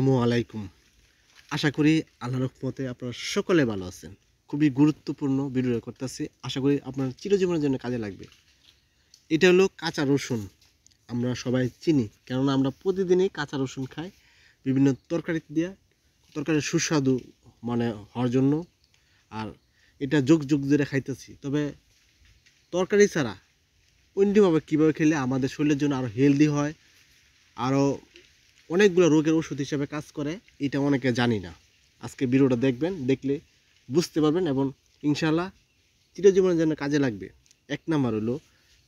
আসসালামু আলাইকুম। আশা করি আল্লাহর রহমতে আপনারা সকলে ভালো আছেন। খুবই গুরুত্বপূর্ণ ভিডিও করতেছি। আশা করি আপনার চিরজীবনের জন্য কাজে লাগবে। এটা হলো কাঁচা রসুন। আমরা সবাই চিনি, কেননা আমরা প্রতিদিনই কাঁচা রসুন খাই বিভিন্ন তরকারিতে দিয়া, তরকারির সুস্বাদু হওয়ার জন্য। আর এটা যুগ যুগ ধরে খাইতেছি। তবে তরকারি ছাড়া অন্যভাবে কীভাবে খেলে আমাদের শরীরের জন্য আরও হেলদি হয়, আরও অনেকগুলো রোগের ওষুধ হিসেবে কাজ করে, এটা অনেকে জানি না। আজকে ভিডিওটা দেখবেন, দেখলে বুঝতে পারবেন এবং ইনশাআল্লাহ চিরজীবনের জন্য কাজে লাগবে। এক নাম্বার হলো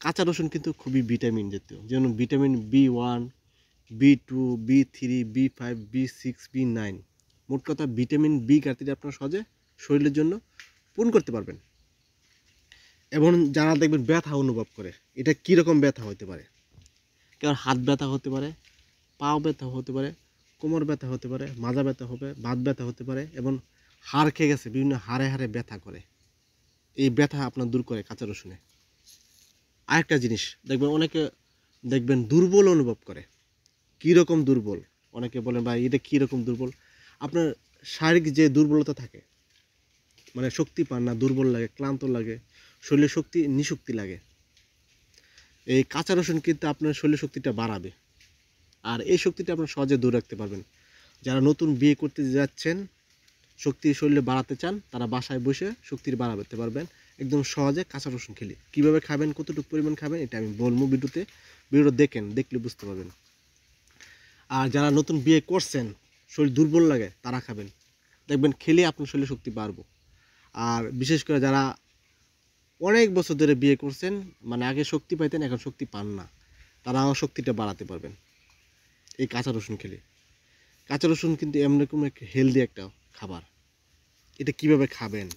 কাঁচা রসুন কিন্তু খুবই ভিটামিন জাতীয়, যেমন vitamin B1, B2, B3, B5, B6, B9। মোট কথা ভিটামিন বি ঘাটতি আপনার সহজে শরীরের জন্য পূরণ করতে পারবেন। এবং যারা দেখবেন ব্যথা অনুভব করে, এটা কীরকম ব্যথা হতে পারে, কারণ হাত ব্যথা হতে পারে, পাও ব্যথা হতে পারে, কোমর ব্যথা হতে পারে, মাজা ব্যথা হবে, বাত ব্যথা হতে পারে এবং হাড় খেয়ে গেছে, বিভিন্ন হাড়ে হাড়ে ব্যথা করে। এই ব্যথা আপনার দূর করে কাঁচা রসুনে। আরেকটা জিনিস দেখবেন, অনেকে দেখবেন দুর্বল অনুভব করে। কীরকম দুর্বল? অনেকে বলেন ভাই এটা কীরকম দুর্বল? আপনার শারীরিক যে দুর্বলতা থাকে, শক্তি পান না, দুর্বল লাগে, ক্লান্ত লাগে, শরীরে শক্তি নিশক্তি লাগে, এই কাঁচা রসুন কিন্তু আপনার শরীরের শক্তিটা বাড়াবে। আর এই শক্তিটা আপনার সহজে দূর রাখতে পারবেন। যারা নতুন বিয়ে করতে যাচ্ছেন, শক্তি শরীরে বাড়াতে চান, তারা বাসায় বসে শক্তির বাড়াতে পারবেন একদম সহজে কাঁচা রসুন খেলে। কীভাবে খাবেন, কতটুকু পরিমাণ খাবেন, এটা আমি বলবো ভিডিওটা দেখলে বুঝতে পারবেন। আর যারা নতুন বিয়ে করছেন, শরীর দুর্বল লাগে, তারা খাবেন, দেখবেন খেলে আপনার শরীরে শক্তি বাড়বো। আর বিশেষ করে যারা অনেক বছর ধরে বিয়ে করছেন, আগে শক্তি পাইতেন, এখন শক্তি পান না, তারাও শক্তিটা বাড়াতে পারবেন এই কাঁচা রসুন খেলে। কাঁচা রসুন কিন্তু এমনরকম একটা হেলদি একটা খাবার। এটা কিভাবে খাবেন?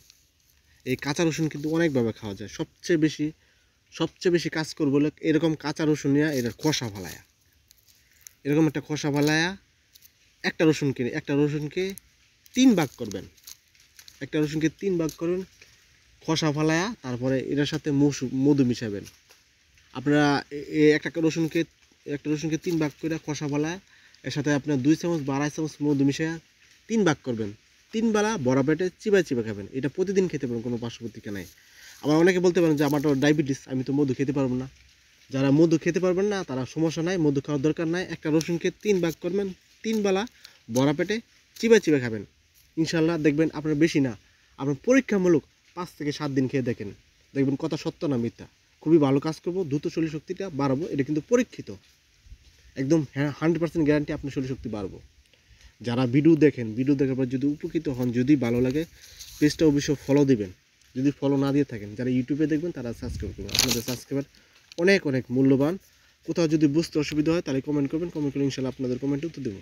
এই কাঁচা রসুন কিন্তু অনেকভাবে খাওয়া যায়। সবচেয়ে বেশি কাজ করবো এরকম কাঁচা রসুন নিয়ে এটার খোসা ফালায়া, এরকম একটা খোসা ফালায়া একটা রসুনকে 3 ভাগ করবেন। একটা রসুনকে 3 ভাগ করুন, খোসা ফালায়া, তারপরে এটার সাথে মধু মিশাবেন। আপনারা একটা রসুনকে 3 ভাগ করে খোসা ফালায়া, এর সাথে আপনার 2 চামচ বা 2.5 চামচ মধু মিশিয়ে 3 ভাগ করবেন। 3 বেলা বড় পেটে চিবাই খাবেন। এটা প্রতিদিন খেতে পারেন, কোনো পার্শ্বপ্রতিক্রিয়া নাই। আবার অনেকে বলতে পারেন যে আমার তো ডায়াবেটিস, আমি তো মধু খেতে পারবো না। যারা মধু খেতে পারবেন না, তারা সমস্যা নাই, মধু খাওয়ার দরকার নাই। একটা রসুনকে 3 ভাগ করবেন, 3 বেলা বড় পেটে চিবাই খাবেন। ইনশাল্লাহ দেখবেন আপনার বেশি না, আপনার পরীক্ষামূলক 5 থেকে 7 দিন খেয়ে দেখবেন কথা সত্য না মিথ্যা। খুবই ভালো কাজ করবো, দ্রুত শরীর শক্তিটা বাড়াবো। এটা কিন্তু পরীক্ষিত, একদম 100% গ্যারান্টি আপনার শরীর শক্তি বাড়বো। যারা ভিডিও দেখার পর যদি উপকৃত হন, যদি ভালো লাগে, পেজটা অবশ্যই ফলো দিবেন। যদি ফলো না দিয়ে থাকেন, যারা ইউটিউবে দেখবেন তারা সাবস্ক্রাইব করবেন। আপনাদের সাবস্ক্রাইবার অনেক মূল্যবান। কোথাও যদি বুঝতে অসুবিধা হয় তাহলে কমেন্ট করবেন, ইনশাল্লাহ আপনাদের কমেন্ট উত্তর দেবো।